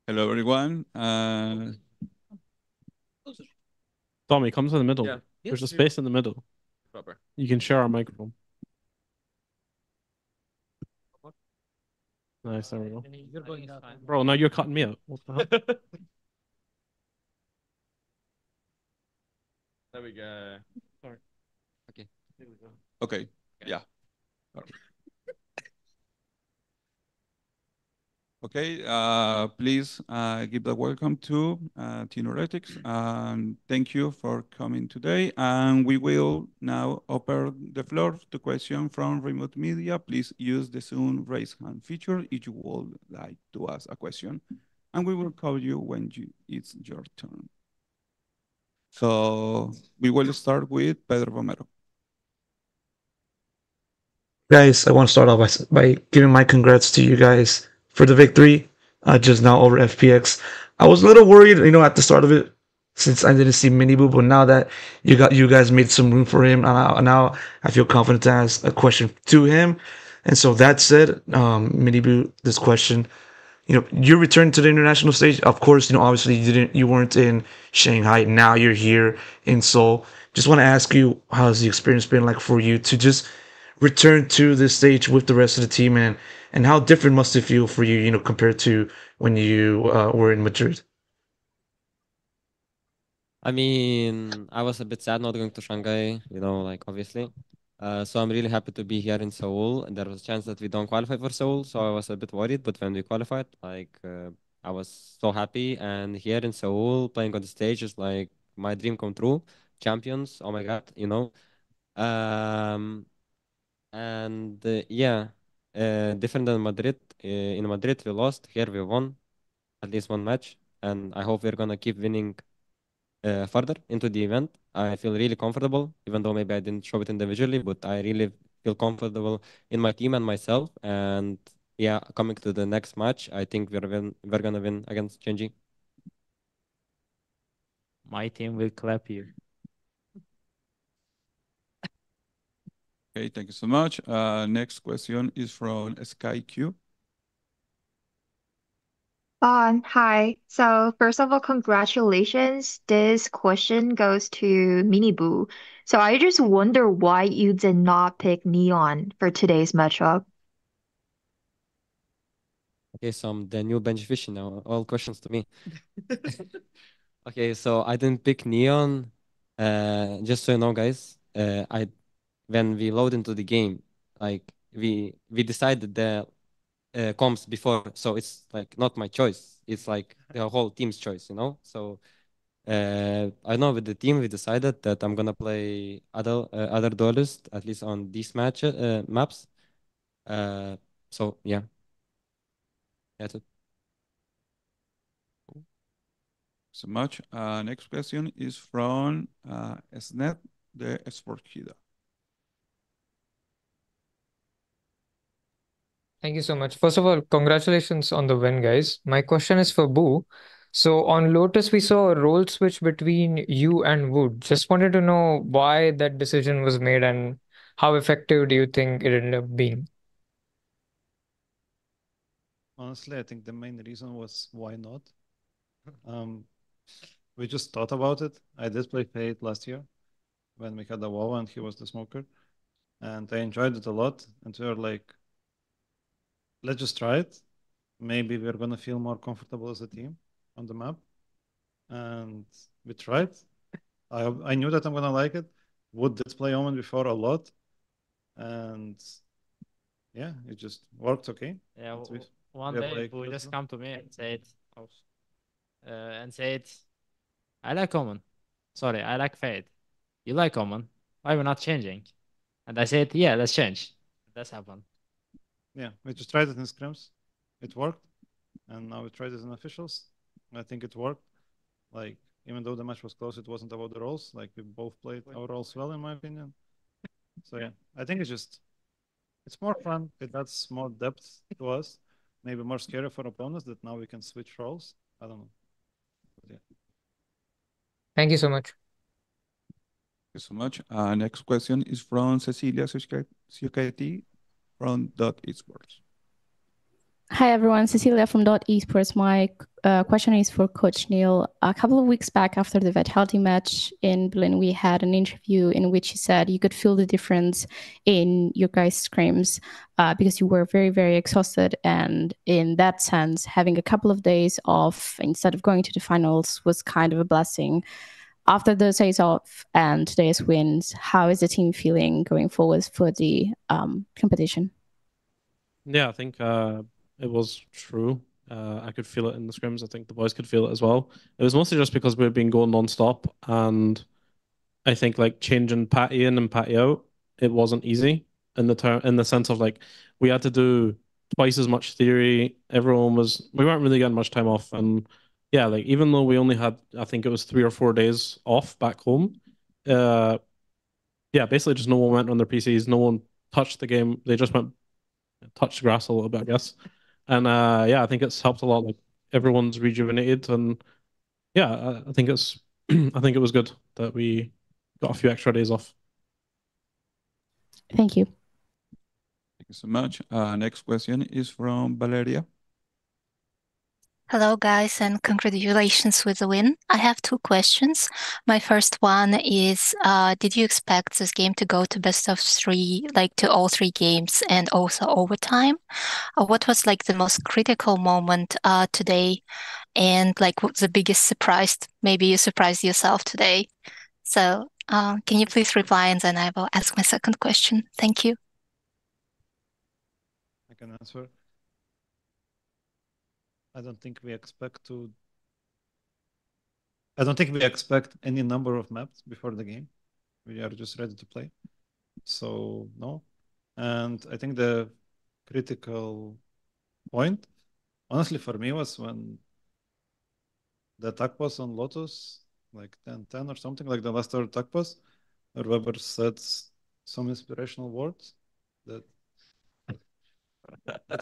Hello, everyone. Tommy, come to the middle. Yeah. There's a space in the middle. Proper. You can share our microphone. Nice, there we go. You're going fine. Bro, now you're cutting me out. What the hell? There we go. Sorry. Okay. Okay. Yeah. Okay, please give the welcome to Team Heretics, and thank you for coming today. And we will now open the floor to question from remote media. Please use the Zoom raise hand feature if you would like to ask a question, and we will call you when it's your turn. So we will start with Pedro Romero. Guys, I want to start off by giving my congrats to you guys for the victory just now over FPX. I was a little worried, at the start of it since I didn't see Mini Boo, but now that you guys made some room for him, now I feel confident to ask a question to him. And so that said, Mini Boo, this question, you returned to the international stage. Of course, obviously you weren't in Shanghai. Now you're here in Seoul. Just want to ask you, how's the experience been like for you to just return to this stage with the rest of the team, and how different must it feel for you, compared to when you were in Madrid? I mean, I was a bit sad not going to Shanghai, like obviously. So I'm really happy to be here in Seoul. There was a chance that we don't qualify for Seoul, so I was a bit worried. But when we qualified, I was so happy. And here in Seoul, playing on the stage is like my dream come true. Champions, oh my God. Um, and yeah, different than Madrid. In Madrid, we lost. Here, we won at least one match, and I hope we're gonna keep winning further into the event. I feel really comfortable, even though maybe I didn't show it individually, but I really feel comfortable in my team and myself. And yeah, coming to the next match, I think we're gonna win against Genji. My team will clap you. Okay, thank you so much. Next question is from Sky Q. Hi. So first of all, congratulations. This question goes to Miniboo. So I just wonder why you did not pick Neon for today's matchup. Okay, so I'm the new benjyfishy now. All questions to me. Okay, so I didn't pick Neon. Just so you know, guys, I when we load into the game, like we decided the comps before, so it's like not my choice. It's like the whole team's choice. So I know with the team we decided that I'm gonna play other duelist at least on these maps. Uh, so yeah, that's it. So much. Next question is from Snet, the Esports Kida. Thank you so much. First of all, congratulations on the win, guys. My question is for Boo. So on Lotus, we saw a role switch between you and Wood. Just wanted to know why that decision was made and how effective do you think it ended up being? Honestly, I think the main reason was why not. Um, we just thought about it. I did play Fate last year when we had a WoW and he was the smoker, and I enjoyed it a lot. And we were like, let's just try it. Maybe we're gonna feel more comfortable as a team on the map. And we tried. I knew that I'm gonna like it. Wood did play Omen before a lot, and yeah, it just worked okay. Yeah, It's one we have day like Boo let's just go. come to me and said, oh, and said, I like Omen. Sorry, I like Fade. You like Omen. Why we're not changing? And I said, yeah, let's change. That's happened. Yeah, we just tried it in scrims. It worked, and now we tried it in officials. I think it worked. Like even though the match was close, it wasn't about the roles. Like we both played our roles well, in my opinion. So yeah, I think it's more fun. It adds more depth to us. Maybe more scary for opponents that now we can switch roles. I don't know. But yeah. Thank you so much. Thank you so much. Next question is from Cecilia Sucati from Dot Esports. Hi everyone, Cecilia from Esports. My question is for Coach Neil. A couple of weeks back after the Vitality match in Berlin, we had an interview in which he said you could feel the difference in your guys' scrims because you were very, very exhausted. And in that sense, having a couple of days off instead of going to the finals was kind of a blessing. After the days off and today's wins, how is the team feeling going forward for the competition? Yeah, I think it was true. I could feel it in the scrims. I think the boys could feel it as well. It was mostly just because we've been going non-stop, and I think like changing Patty in and Patty out, it wasn't easy in the sense of like we had to do twice as much theory. We weren't really getting much time off, and yeah, like even though we only had, I think it was 3 or 4 days off back home, yeah, basically just no one went on their PCs, no one touched the game. They just went touch the grass a little bit, I guess. And yeah, I think it's helped a lot. Like everyone's rejuvenated, and yeah, I think I think it was good that we got a few extra days off. Thank you. Thank you so much. Next question is from Valeria. Hello, guys, and congratulations with the win. I have 2 questions. My first one is, did you expect this game to go to best of 3, like to all 3 games and also overtime? What was like the most critical moment today, and like what's the biggest surprise? Maybe you surprised yourself today. So, can you please reply, and then I will ask my second question. Thank you. I can answer. I don't think we expect any number of maps before the game. We are just ready to play. So no. And I think the critical point, honestly, for me was when the attack was on Lotus, like 10-10 or something, like the last attack was, or Weber said some inspirational words that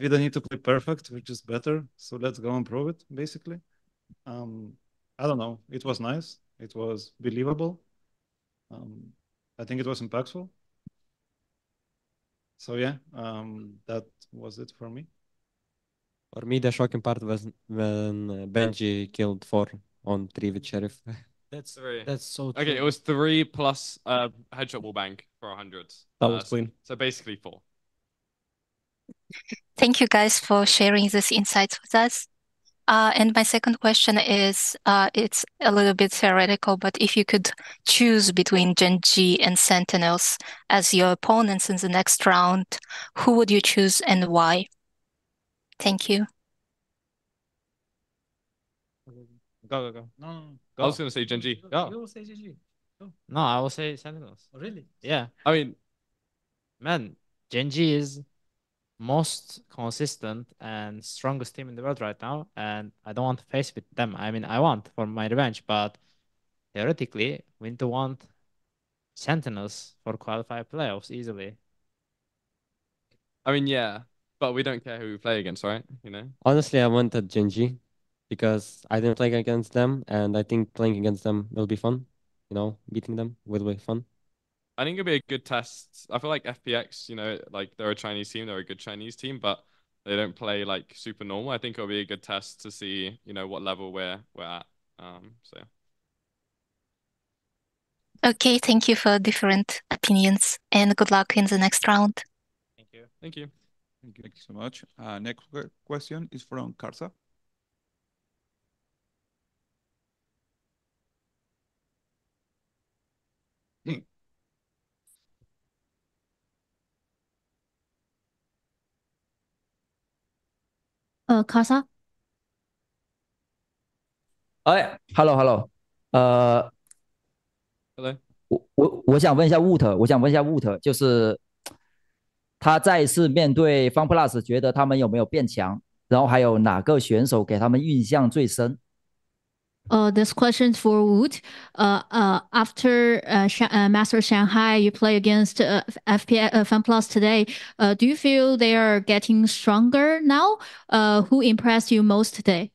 we don't need to play perfect, which is better. So let's go and prove it, basically. I don't know. It was nice. It was believable. I think it was impactful. So yeah, that was it for me. For me, the shocking part was when Benji killed 4 on 3 with Sheriff. That's so Okay, it was 3 plus headshot wall bank for 100. That was clean. So basically 4. Thank you guys for sharing these insights with us. And my second question is, it's a little bit theoretical, but if you could choose between Genji and Sentinels as your opponents in the next round, who would you choose and why? Thank you. Go, go, go. No, I was going to say Genji. Go. You will say GG. No, I will say Sentinels. Oh, really? Yeah. I mean, Man, Genji is most consistent and strongest team in the world right now, and I don't want to face with them. I mean, I want for my revenge, but theoretically, we need to want Sentinels for qualify playoffs easily. I mean, yeah, but we don't care who we play against, right? You know. Honestly, I wanted Genji because I didn't play against them, and I think playing against them will be fun. You know, beating them will be fun. I think it'll be a good test. I feel like FPX, you know, like they're a Chinese team, they're a good Chinese team, but they don't play like super normal. I think it'll be a good test to see, you know, what level we're at. So Okay, thank you for different opinions, and good luck in the next round. Thank you. thank you. Thank you so much. Next question is from Karsa. Kasa， 哎，hello，hello，Hello. 我想问一下 Woot，就是他再一次面对 FunPlus，觉得他们有没有变强？然后还有哪个选手给他们印象最深？ this question for Wood. After Master Shanghai, you play against FPX FunPlus today. Do you feel they are getting stronger now? Who impressed you most today?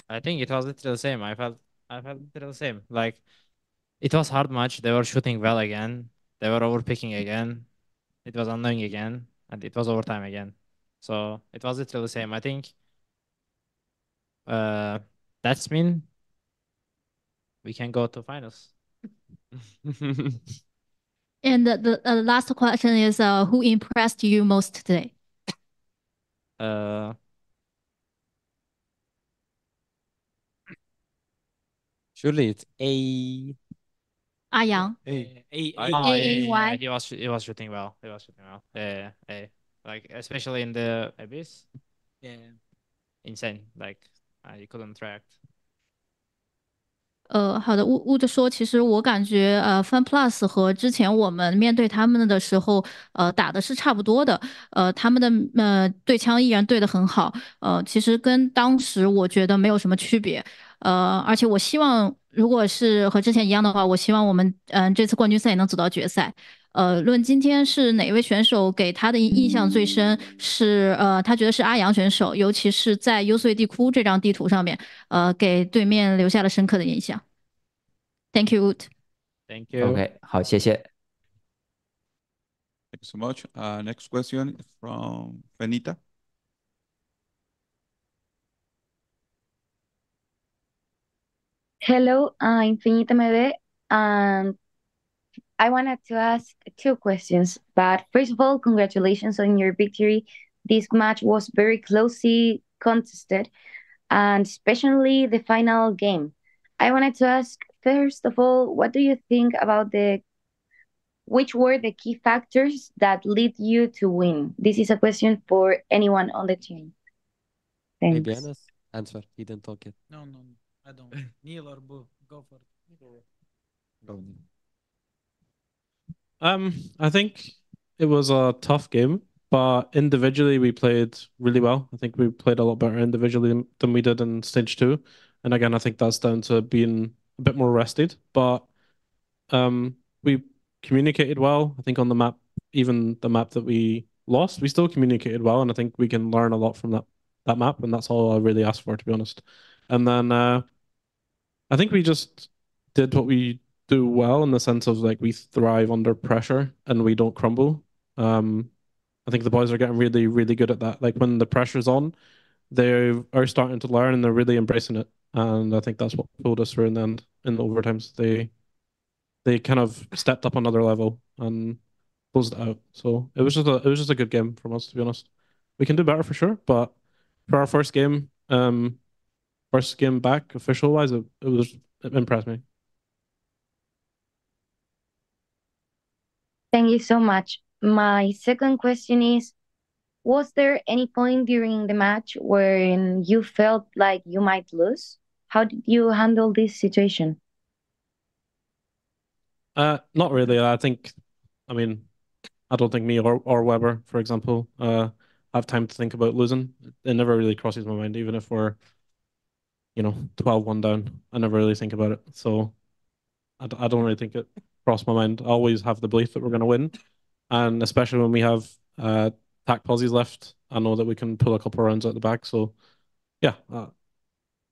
I think it was literally the same. I felt literally the same. Like it was hard match. They were shooting well again. They were overpicking again. It was annoying again, and it was overtime again. So it was literally the same. I think that's mean we can go to finals. And the last question is, who impressed you most today? Surely it's A. Yang. Yeah, he was shooting well. He was shooting well. Like especially in the abyss. Yeah. Insane. Like you couldn't react. 好的，物着说，其实我感觉Fun Plus 和之前我们面对他们的时候，打的是差不多的，他们的对枪依然对得很好，其实跟当时我觉得没有什么区别，而且我希望如果是和之前一样的话，我希望我们这次冠军赛也能走到决赛。论今天是哪位选手给他的印象最深，是他觉得是阿阳选手，尤其是在幽邃地窟这张地图上面，给对面留下了深刻的印象。Thank you, Wood. Thank you. OK，好，谢谢。Thank you so much. Next question is from Benita. Hello, Infinita MB, and I wanted to ask two questions. But first of all, congratulations on your victory. This match was very closely contested, and especially the final game. I wanted to ask, first of all, what do you think about which were the key factors that lead you to win? This is a question for anyone on the team. Maybe Thanks. Anas answer. He didn't talk yet. No, I don't. Neil or Boo, go for it. Go. I think it was a tough game, but individually we played really well. I think we played a lot better individually than we did in stage 2. And again, I think that's down to being a bit more rested. But we communicated well. I think on the map, even the map that we lost, we still communicated well, and I think we can learn a lot from that map, and that's all I really asked for, to be honest. And then I think we just did what we do well in the sense of like we thrive under pressure and we don't crumble. I think the boys are getting really, really good at that. Like when the pressure's on, they are starting to learn and they're really embracing it. And I think that's what pulled us through in the end. In the overtimes, they kind of stepped up another level and closed it out. So it was just a good game from us, to be honest. We can do better for sure, but for our first game back official wise, it impressed me. Thank you so much. My second question is, was there any point during the match wherein you felt like you might lose? How did you handle this situation? Not really. I don't think me or Weber, for example, have time to think about losing. It never really crosses my mind, even if we're 12-1 down. I never really think about it. So I don't really think it crossed my mind. I always have the belief that we're going to win. And especially when we have tac posies left, I know that we can pull a couple of rounds out the back. So yeah,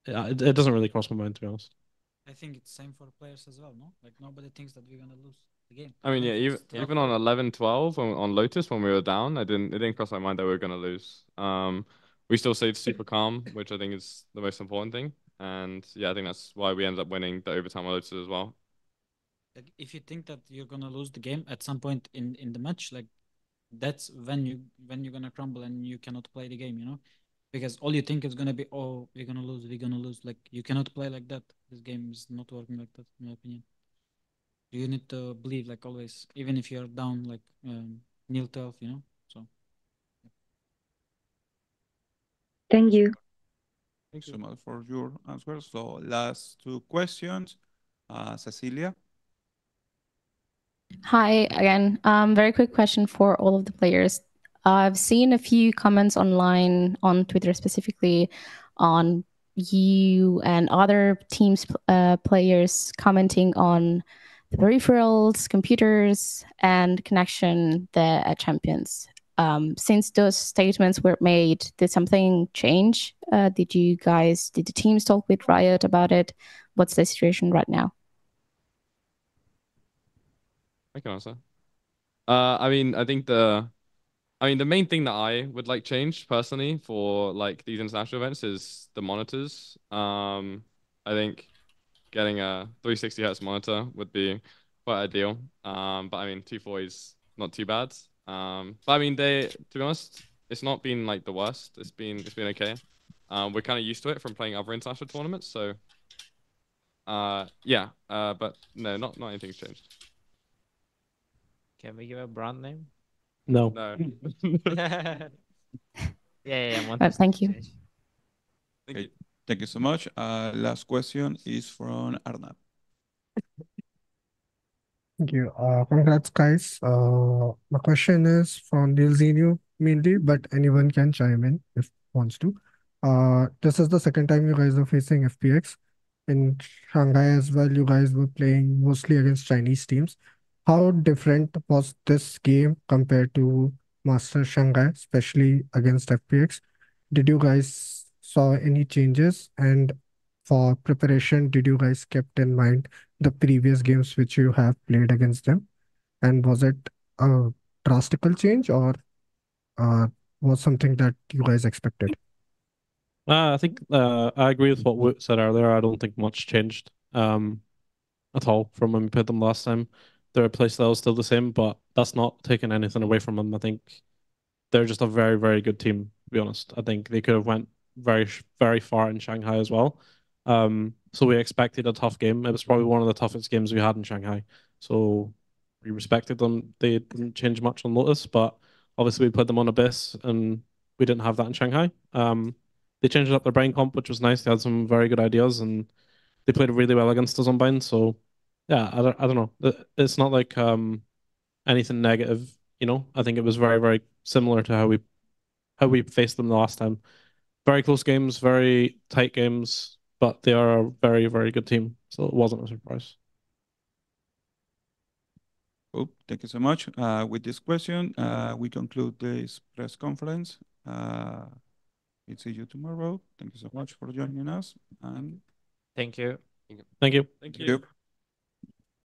it doesn't really cross my mind, to be honest. I think it's same for players as well, no? Like nobody thinks that we're gonna lose the game. I mean, yeah, even on 11-12 on Lotus when we were down, it didn't cross my mind that we were gonna lose. We still stayed super calm, which I think is the most important thing. And yeah, I think that's why we ended up winning the overtime on Lotus as well. Like if you think that you're gonna lose the game at some point in the match, like that's when you're gonna crumble and you cannot play the game, you know? Because all you think is gonna be, oh, we're gonna lose. Like you cannot play like that. This game is not working like that, in my opinion. You need to believe, like always, even if you're down, like 0-12, you know. So. Thank you. Thanks so much for your answer. So last two questions, Cecilia. Hi again. Very quick question for all of the players. I've seen a few comments online on Twitter specifically on you and other teams players commenting on the peripherals, computers, and connection there at Champions. Since those statements were made, did something change? Did the teams talk with Riot about it? What's the situation right now? I can answer. I mean, I think the I mean, the main thing that I would like change personally for like these international events is the monitors. I think getting a 360 hertz monitor would be quite ideal. But I mean, 240 is not too bad. But I mean, to be honest, it's not been like the worst. It's been okay. We're kind of used to it from playing other international tournaments. So, yeah. But no, not anything's changed. Can we give a brand name? No. No. Yeah, Well, thank you. Okay, thank you so much. Last question is from Arnab. Thank you. Congrats, guys. My question is from neilzinho mainly, but anyone can chime in if wants to. This is the second time you guys are facing FPX. In Shanghai as well, you guys were playing mostly against Chinese teams. How different was this game compared to Master Shanghai, especially against FPX? Did you guys saw any changes? And for preparation, did you guys kept in mind the previous games which you have played against them? And was it a drastical change or uh, was something that you guys expected? I think I agree with what Woot said earlier. I don't think much changed at all from when we played them last time. Their playstyle is still the same, but that's not taking anything away from them. I think they're just a very, very good team, to be honest. I think they could have went very, very far in Shanghai as well. So we expected a tough game. It was probably one of the toughest games we had in Shanghai. So we respected them. They didn't change much on Lotus, but obviously we put them on Abyss and we didn't have that in Shanghai. They changed up their brain comp, which was nice. They had some very good ideas and they played really well against us on Bind. So yeah, I don't know. It's not like anything negative, you know. I think it was very, very similar to how we faced them the last time. Very close games, very tight games, but they are a very, very good team. So it wasn't a surprise. Cool. Thank you so much. With this question, we conclude this press conference. We'll see you tomorrow. Thank you so much for joining us. And Thank you. Thank you. Thank you.